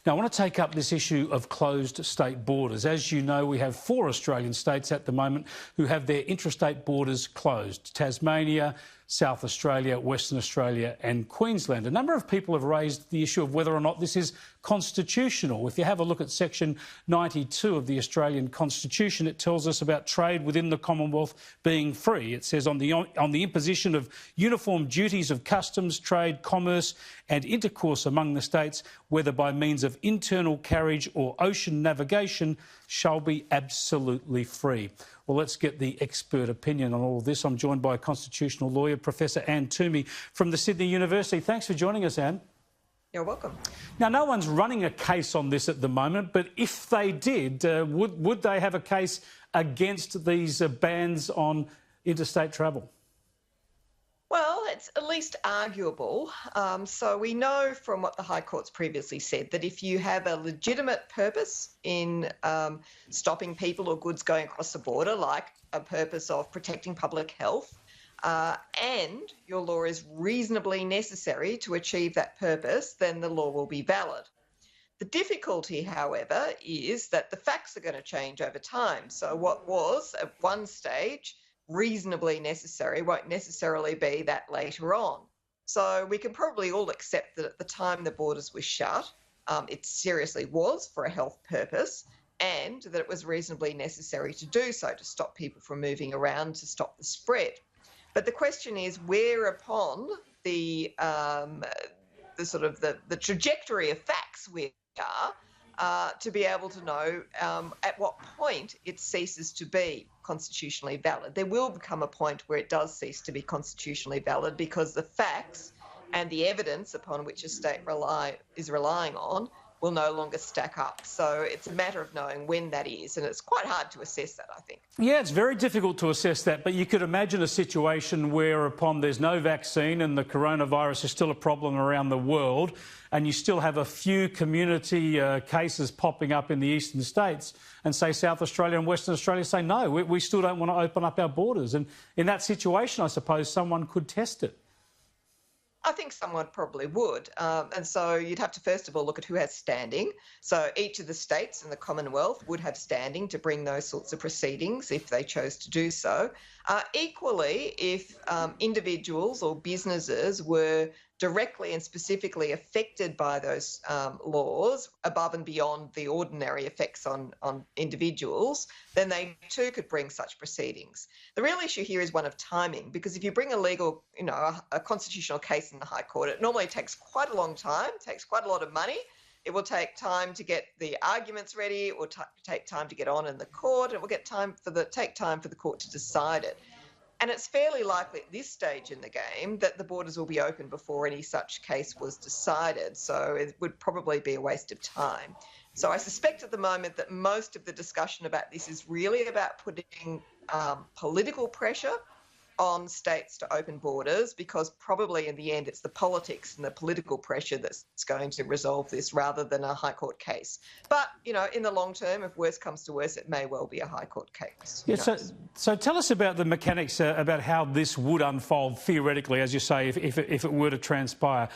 Now, I want to take up this issue of closed state borders. As you know, we have 4 Australian states at the moment who have their interstate borders closed: Tasmania, South Australia, Western Australia and Queensland. A number of people have raised the issue of whether or not this is constitutional. If you have a look at section 92 of the Australian Constitution, it tells us about trade within the Commonwealth being free. It says on the imposition of uniform duties of customs, trade, commerce and intercourse among the states, whether by means of internal carriage or ocean navigation, shall be absolutely free. Well, let's get the expert opinion on all of this. I'm joined by constitutional lawyer, Professor Anne Twomey from the Sydney University. Thanks for joining us, Anne. You're welcome. Now, no one's running a case on this at the moment, but if they did, would they have a case against these bans on interstate travel? Well, it's at least arguable. So we know from what the High Court's previously said that if you have a legitimate purpose in stopping people or goods going across the border, like a purpose of protecting public health, and your law is reasonably necessary to achieve that purpose, then the law will be valid. The difficulty, however, is that the facts are going to change over time. So what was at one stage reasonably necessary won't necessarily be that later on. So we can probably all accept that at the time the borders were shut, it seriously was for a health purpose, and that it was reasonably necessary to do so, to stop people from moving around, to stop the spread. But the question is whereupon the trajectory of facts we are to be able to know at what point it ceases to be constitutionally valid. There will become a point where it does cease to be constitutionally valid because the facts and the evidence upon which a state is relying on will no longer stack up. So it's a matter of knowing when that is, and it's quite hard to assess that, I think. Yeah, it's very difficult to assess that, but you could imagine a situation whereupon there's no vaccine and the coronavirus is still a problem around the world, and you still have a few community cases popping up in the eastern states, and say South Australia and Western Australia say, no, we still don't want to open up our borders. And in that situation, I suppose someone could test it. I think someone probably would. And so you'd have to first of all look at who has standing. So each of the states in the Commonwealth would have standing to bring those sorts of proceedings if they chose to do so. Equally, if individuals or businesses were directly and specifically affected by those laws above and beyond the ordinary effects on individuals, then they too could bring such proceedings. The real issue here is one of timing, because if you bring a constitutional case in the High Court, it normally takes quite a long time, takes quite a lot of money. It will take time to get the arguments ready. It will take time to get on in the court. It will take time for the court to decide it. And it's fairly likely at this stage in the game that the borders will be open before any such case was decided. So it would probably be a waste of time. So I suspect at the moment that most of the discussion about this is really about putting political pressure on states to open borders, because probably in the end it's the politics and the political pressure that's going to resolve this rather than a High Court case. But, in the long term, if worse comes to worse, it may well be a High Court case. Yeah, so tell us about the mechanics, about how this would unfold theoretically, as you say, if it were to transpire.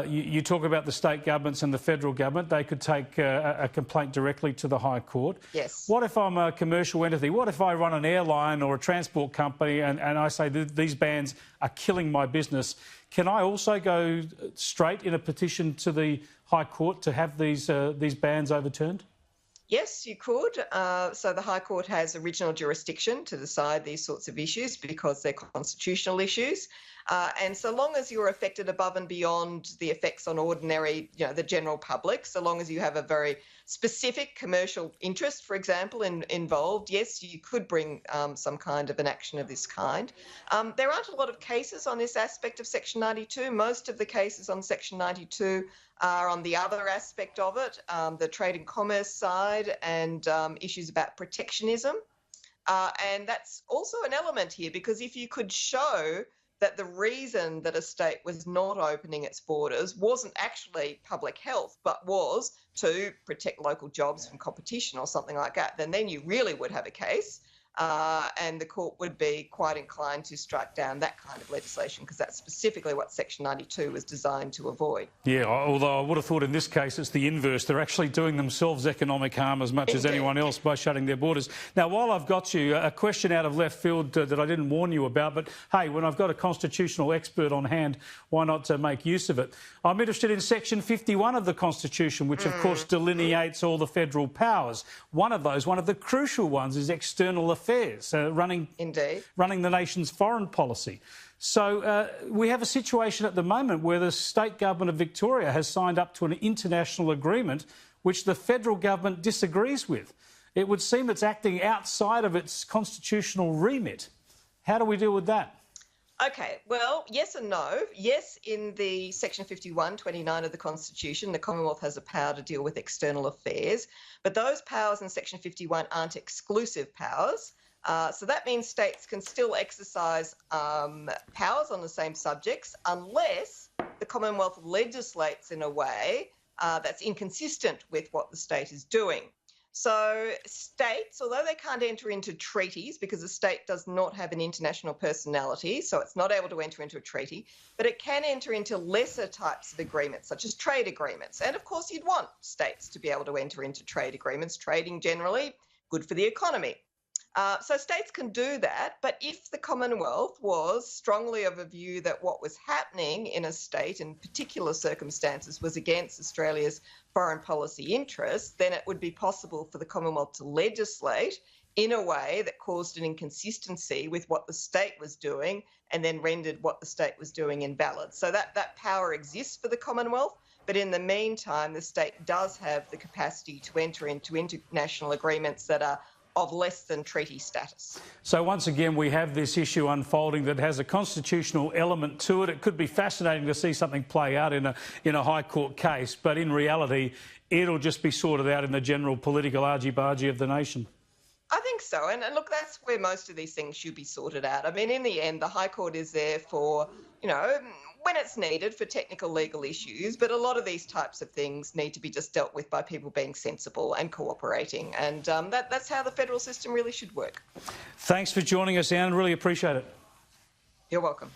You talk about the state governments and the federal government. They could take a complaint directly to the High Court. Yes. What if I'm a commercial entity? What if I run an airline or a transport company and I say these bans are killing my business? Can I also go straight in a petition to the High Court to have these bans overturned? Yes, you could. So the High Court has original jurisdiction to decide these sorts of issues because they're constitutional issues. And so long as you're affected above and beyond the effects on ordinary, the general public, so long as you have a very specific commercial interest, for example, involved, yes, you could bring some kind of an action of this kind. There aren't a lot of cases on this aspect of Section 92. Most of the cases on Section 92 are on the other aspect of it, the trade and commerce side, and issues about protectionism. And that's also an element here, because if you could show that the reason that a state was not opening its borders wasn't actually public health, but was to protect local jobs from competition or something like that, then you really would have a case. and the court would be quite inclined to strike down that kind of legislation because that's specifically what Section 92 was designed to avoid. Yeah, although I would have thought in this case it's the inverse. They're actually doing themselves economic harm as much as anyone else by shutting their borders. Now, while I've got you, a question out of left field that I didn't warn you about, but hey, when I've got a constitutional expert on hand, why not make use of it? I'm interested in Section 51 of the Constitution, which of course delineates all the federal powers. One of the crucial ones is external affairs, running the nation's foreign policy. So we have a situation at the moment where the state government of Victoria has signed up to an international agreement which the federal government disagrees with. It would seem it's acting outside of its constitutional remit. How do we deal with that? Okay, well, yes and no. Yes, in the Section 51(29) of the Constitution, the Commonwealth has a power to deal with external affairs, but those powers in Section 51 aren't exclusive powers. So that means states can still exercise powers on the same subjects unless the Commonwealth legislates in a way that's inconsistent with what the state is doing. So states, although they can't enter into treaties because the state does not have an international personality, so it's not able to enter into a treaty, but it can enter into lesser types of agreements, such as trade agreements. And of course, you'd want states to be able to enter into trade agreements. Trading generally, good for the economy. So states can do that, but if the Commonwealth was strongly of a view that what was happening in a state in particular circumstances was against Australia's foreign policy interests, then it would be possible for the Commonwealth to legislate in a way that caused an inconsistency with what the state was doing and then rendered what the state was doing invalid. So that power exists for the Commonwealth, but in the meantime, the state does have the capacity to enter into international agreements that are of less than treaty status. So once again, we have this issue unfolding that has a constitutional element to it. It could be fascinating to see something play out in a High Court case, but in reality, it'll just be sorted out in the general political argy-bargy of the nation. I think so. And look, that's where most of these things should be sorted out. I mean, in the end, the High Court is there for, when it's needed for technical legal issues, but a lot of these types of things need to be just dealt with by people being sensible and cooperating. And that's how the federal system really should work. Thanks for joining us, Anne. Really appreciate it. You're welcome.